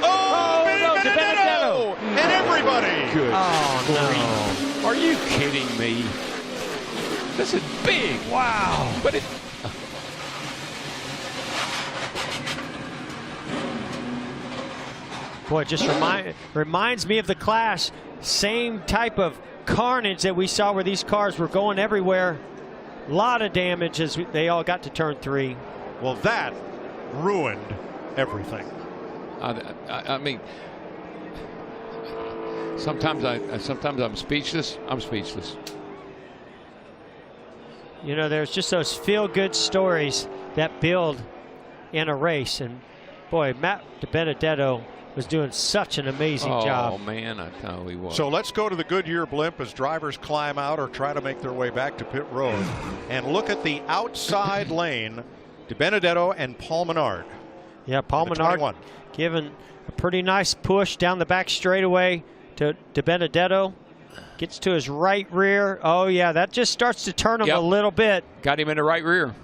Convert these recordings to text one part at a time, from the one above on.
Oh, no, Benedetto! And everybody! Good. Oh, no. Are you kidding me? This is big. Wow. But it... Boy, it just reminds me of the Clash. Same type of carnage that we saw where these cars were going everywhere. A lot of damage as they all got to turn 3. Well, that ruined everything. I mean, sometimes I'm speechless. I'm speechless. You know, there's just those feel-good stories that build in a race, and boy, Matt Benedetto was doing such an amazing job. Oh man, I know he was. So let's go to the Goodyear blimp as drivers climb out or try to make their way back to pit road, and look at the outside lane. Benedetto and Paul Menard. Yeah, Paul Menard giving a pretty nice push down the back straightaway to Benedetto. Gets to his right rear. Oh yeah, that just starts to turn him a little bit. Got him in the right rear.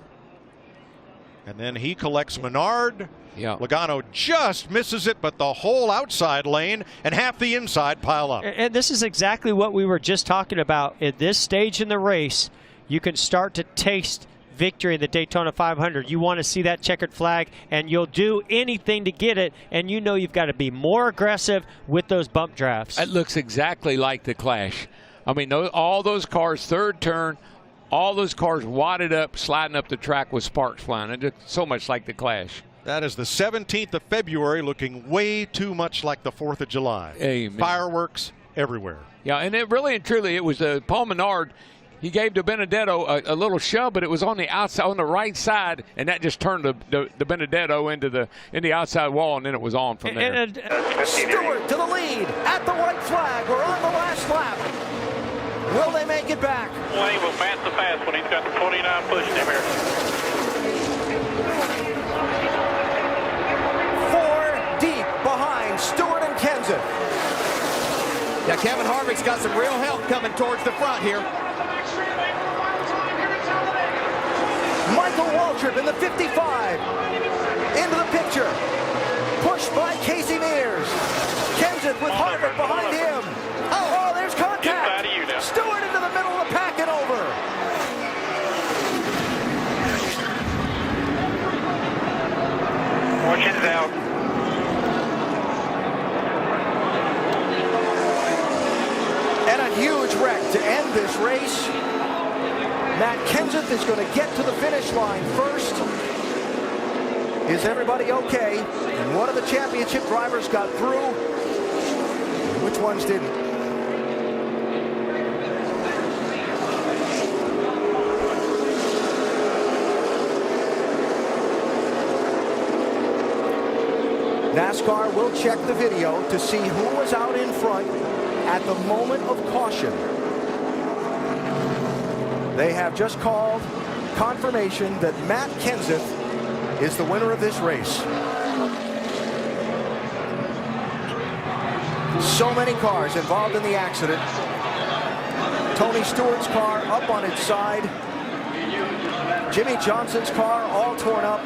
And then he collects Menard. Yeah. Logano just misses it, but the whole outside lane and half the inside pile up. And this is exactly what we were just talking about. At this stage in the race, you can start to taste victory in the Daytona 500. You want to see that checkered flag, and you'll do anything to get it, and you know you've got to be more aggressive with those bump drafts. It looks exactly like the Clash. I mean, all those cars, third turn, all those cars wadded up, sliding up the track with sparks flying. It looks so much like the Clash. That is the 17th of February, looking way too much like the 4th of July. Amen. Fireworks everywhere. Yeah, and it really and truly, it was Paul Menard. He gave to Benedetto a little shove, but it was on the outside, on the right side, and that just turned the Benedetto into the outside wall, and then it was on from there. Stewart to the lead at the white flag. We're on the last lap. Will they make it back? Wayne will pass the fast when he's got the 49 pushing him here. 4 deep behind Stewart and Kenseth. Yeah, Kevin Harvick's got some real help coming towards the front here. Michael Waltrip in the 55. Into the picture. Pushed by Casey Mears. Kenseth with Harvick behind him. Oh, there's contact. Stewart into the middle of the pack and over. Fortune's out. And a huge wreck to end this race. Matt Kenseth is going to get to the finish line first. Is everybody okay? And one of the championship drivers got through. Which ones didn't? NASCAR will check the video to see who was out in front at the moment of caution. They have just called confirmation that Matt Kenseth is the winner of this race. So many cars involved in the accident. Tony Stewart's car up on its side. Jimmy Johnson's car all torn up.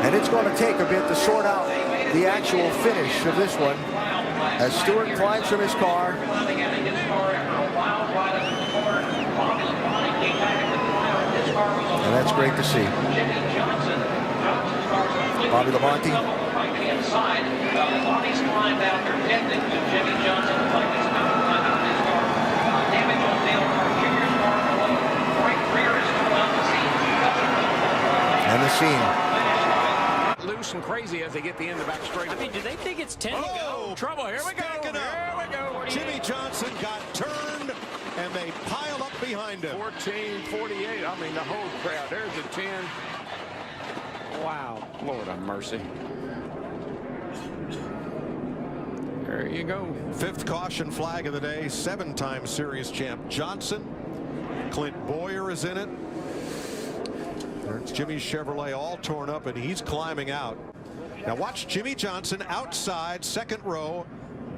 And it's going to take a bit to sort out the actual finish of this one as Stewart climbs from his car. And that's great to see. Bobby Labonte. And the scene. Loose and crazy as they get the end of the back straight. I mean, do they think it's 10 to go? Trouble. Here we go. Here we go. Jimmy Johnson got turned, and they pile up behind him. 14:48. I mean, the whole crowd. There's a 10. Wow. Lord have mercy. There you go. 5th caution flag of the day. 7-time series champ Johnson. Clint Boyer is in it. There's Jimmy's Chevrolet all torn up, and he's climbing out. Now watch Jimmy Johnson outside, 2nd row.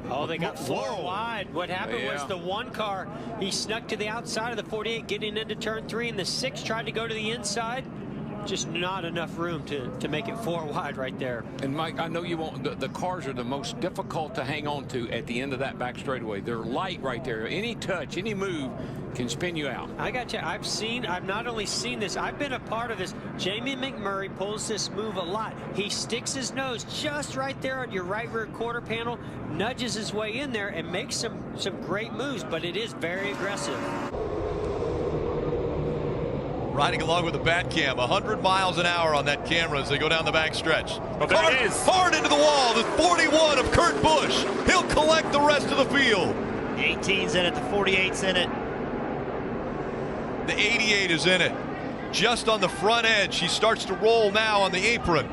Oh, they got four Whoa. wide. What happened was the one car, he snuck to the outside of the 48 getting into turn 3, and the 6 tried to go to the inside. Just not enough room to make it 4 wide right there. And Mike, I know you won't. The cars are the most difficult to hang on to at the end of that back straightaway. They're light right there. Any touch, any move can spin you out. I got you. I've not only seen this, I've been a part of this. Jamie McMurray pulls this move a lot. He sticks his nose just right there on your right rear quarter panel, nudges his way in there, and makes some great moves, but it is very aggressive. Riding along with the bat cam, 100 miles an hour on that camera as they go down the back stretch. Oh, there it is. Hard into the wall, the 41 of Kurt Busch. He'll collect the rest of the field. The 18's in it, the 48's in it. The 88 is in it. Just on the front edge, she starts to roll now on the apron.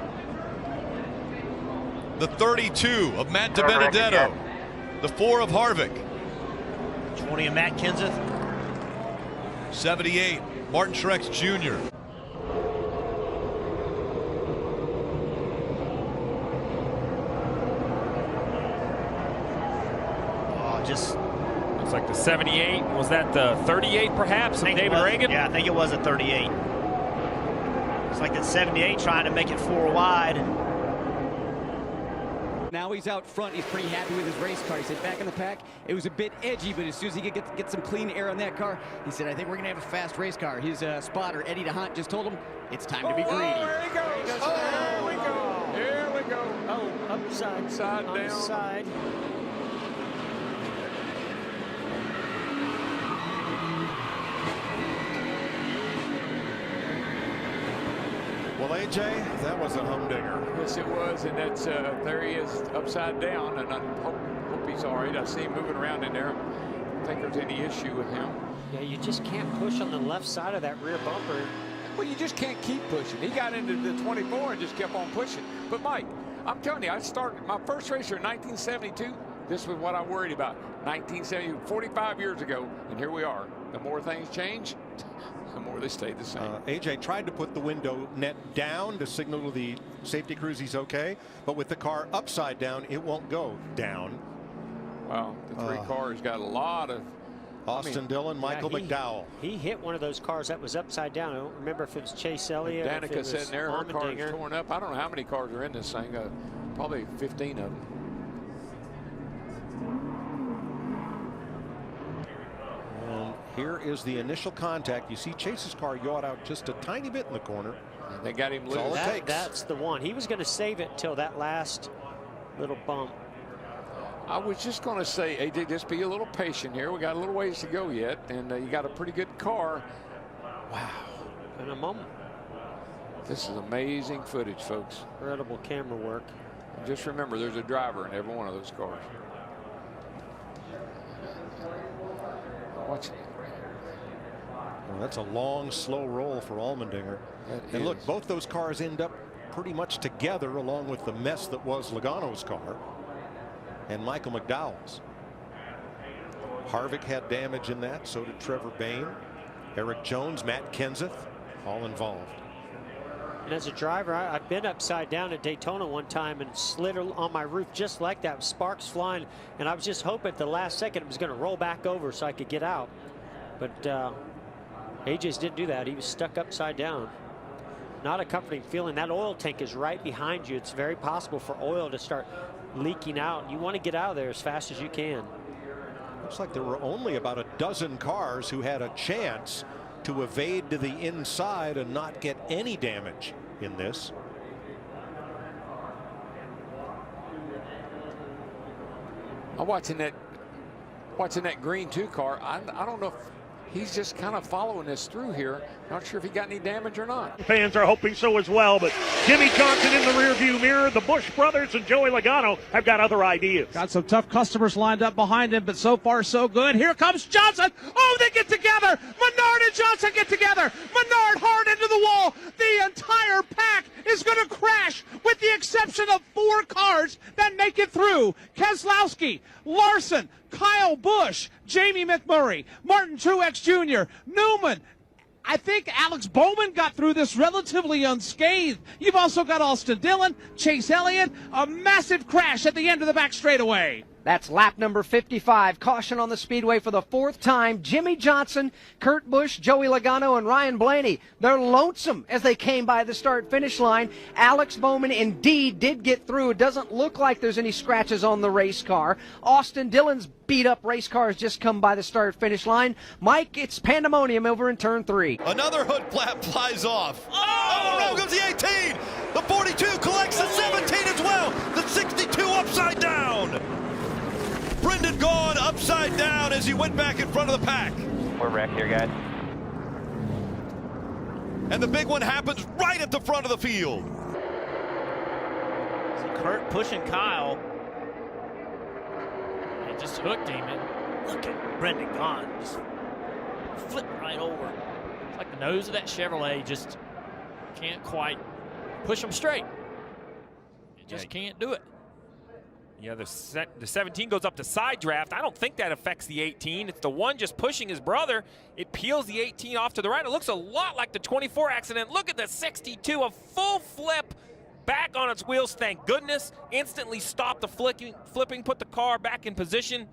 The 32 of Matt DiBenedetto. The 4 of Harvick. 20 of Matt Kenseth. 78, Martin Truex Jr. Oh, just Looks like the 78. Was that the 38 perhaps of David Reagan? Yeah, I think it was a 38. It's like that 78 trying to make it 4 wide. Now he's out front. He's pretty happy with his race car. He said back in the pack, it was a bit edgy, but as soon as he could get some clean air on that car, he said, I think we're going to have a fast race car. His spotter, Eddie DeHunt, just told him it's time to be greedy. There he goes. There we go. Here we go. Oh, upside, Side on the down. side. Well, AJ, that was a humdinger. Yes, it was, and that's there he is upside down, and I hope he's all right. I see him moving around in there. I don't think there's any issue with him. Yeah, you just can't push on the left side of that rear bumper. Well, you just can't keep pushing. He got into the 24 and just kept on pushing. But Mike, I'm telling you, I started my first race here in 1972. This was what I worried about. 1970, 45 years ago, and here we are. The more things change, the more they stay the same. AJ tried to put the window net down to signal to the safety crews he's okay, but with the car upside down, it won't go down. Wow, the 3 cars got a lot of. Austin Dillon, Michael McDowell. He hit one of those cars that was upside down. I don't remember if it was Chase Elliott. or if it Danica was sitting there, her car is Allmendinger. torn up. I don't know how many cars are in this thing. Probably 15 of them. And here is the initial contact. You see Chase's car yawed out just a tiny bit in the corner. And they got him loose. all it takes. That's the one. He was going to save it till that last little bump. I was just going to say, AJ, just be a little patient here. We got a little ways to go yet, and you got a pretty good car. Wow. In a moment. This is amazing footage, folks. Incredible camera work. And just remember, there's a driver in every one of those cars. Watch it. Well, that's a long, slow roll for Allmendinger. And look, both those cars end up pretty much together along with the mess that was Logano's car and Michael McDowell's. Harvick had damage in that, so did Trevor Bayne. Eric Jones, Matt Kenseth, all involved. And as a driver, I've been upside down at Daytona one time and slid on my roof just like that, with sparks flying, and I was just hoping at the last second it was going to roll back over so I could get out. But AJ's didn't do that. He was stuck upside down. Not a comforting feeling. That oil tank is right behind you. It's very possible for oil to start leaking out. You want to get out of there as fast as you can. Looks like there were only about a dozen cars who had a chance to evade to the inside and not get any damage in this. I'm watching that green 2 car. I don't know if he's just kind of following this through here. Not sure if he got any damage or not. Fans are hoping so as well, but Jimmy Johnson in the rearview mirror. The Busch brothers and Joey Logano have got other ideas. Got some tough customers lined up behind him, but so far so good. Here comes Johnson. Oh, they get together. Menard and Johnson get together. Menard hard into the wall. The entire pack is going to crash with the exception of 4 cars that make it through. Keselowski, Larson, Kyle Busch, Jamie McMurray, Martin Truex Jr., Newman. I think Alex Bowman got through this relatively unscathed. You've also got Austin Dillon, Chase Elliott, a massive crash at the end of the back straightaway. That's lap number 55. Caution on the speedway for the 4th time. Jimmy Johnson, Kurt Busch, Joey Logano, and Ryan Blaney. They're lonesome as they came by the start-finish line. Alex Bowman indeed did get through. It doesn't look like there's any scratches on the race car. Austin Dillon's beat-up race car has just come by the start-finish line. Mike, it's pandemonium over in turn 3. Another hood flap flies off. Oh, around goes the 18. The 42 collects the 17 as well. The 62 upside down. Brendan Gaughan upside down as he went back in front of the pack. We're wrecked here, guys. And the big one happens right at the front of the field. Kurt pushing Kyle. It just hooked him. And look at Brendan Gaughan. Just flipping right over. It's like the nose of that Chevrolet just can't quite push him straight. It just can't do it. Yeah, the 17 goes up to side draft. I don't think that affects the 18. It's the one just pushing his brother. It peels the 18 off to the right. It looks a lot like the 24 accident. Look at the 62, a full flip back on its wheels. Thank goodness. Instantly stopped the flipping, put the car back in position.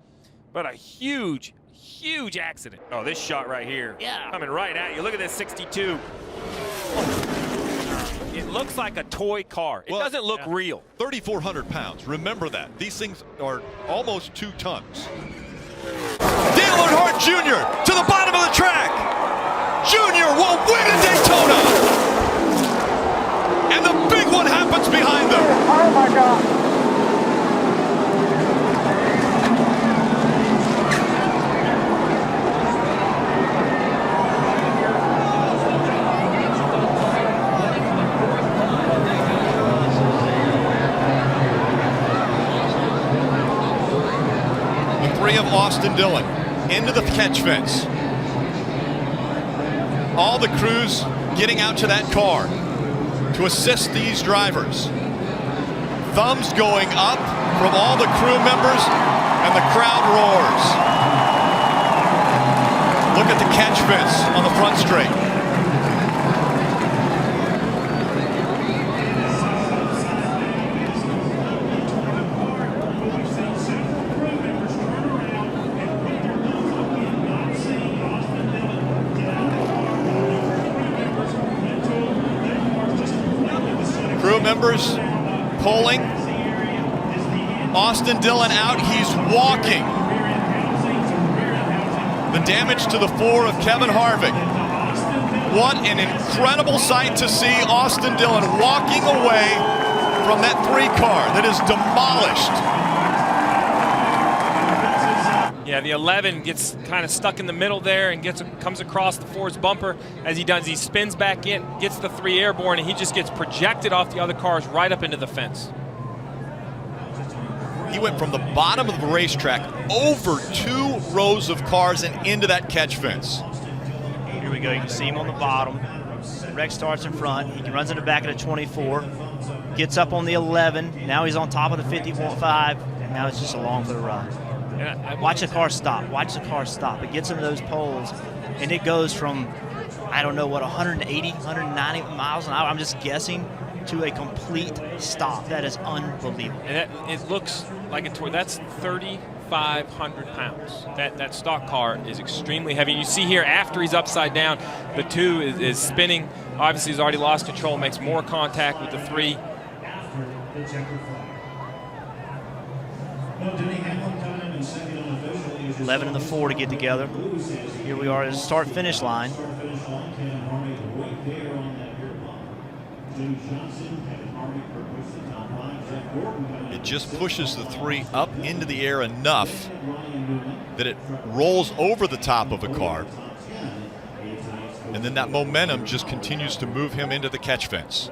But a huge, huge accident. Oh, this shot right here. Yeah. Coming right at you. Look at this 62. It looks like a toy car. It doesn't look real. 3,400 pounds. Remember that. These things are almost 2 tons. Dale Earnhardt Jr. to the bottom of the track. Jr. will win at Daytona. And the big one happens behind them. Oh, my God. 3 of Austin Dillon into the catch fence. All the crews getting out to that car to assist these drivers. Thumbs going up from all the crew members, and the crowd roars. Look at the catch fence on the front straight. Crew members pulling. Austin Dillon out, he's walking. The damage to the 4 of Kevin Harvick. What an incredible sight to see Austin Dillon walking away from that 3 car that is demolished. Yeah, the 11 gets kind of stuck in the middle there and comes across the 4's bumper. As he does, he spins back in, gets the 3 airborne, and he just gets projected off the other cars right up into the fence. He went from the bottom of the racetrack over 2 rows of cars and into that catch fence. Here we go. You can see him on the bottom. Rex starts in front. He runs in the back of the 24. Gets up on the 11. Now he's on top of the 50.5. And now it's just along for the ride. Watch the car stop. Watch the car stop. It gets into those poles, and it goes from, I don't know what, 180, 190 miles an hour, I'm just guessing, to a complete stop. That is unbelievable. And it looks like a toy. That's 3,500 pounds. That stock car is extremely heavy. And you see here, after he's upside down, the 2 is spinning. Obviously, he's already lost control, makes more contact with the 3. 11 and the 4 to get together. Here we are at the start-finish line. It just pushes the 3 up into the air enough that it rolls over the top of a car. And then that momentum just continues to move him into the catch fence.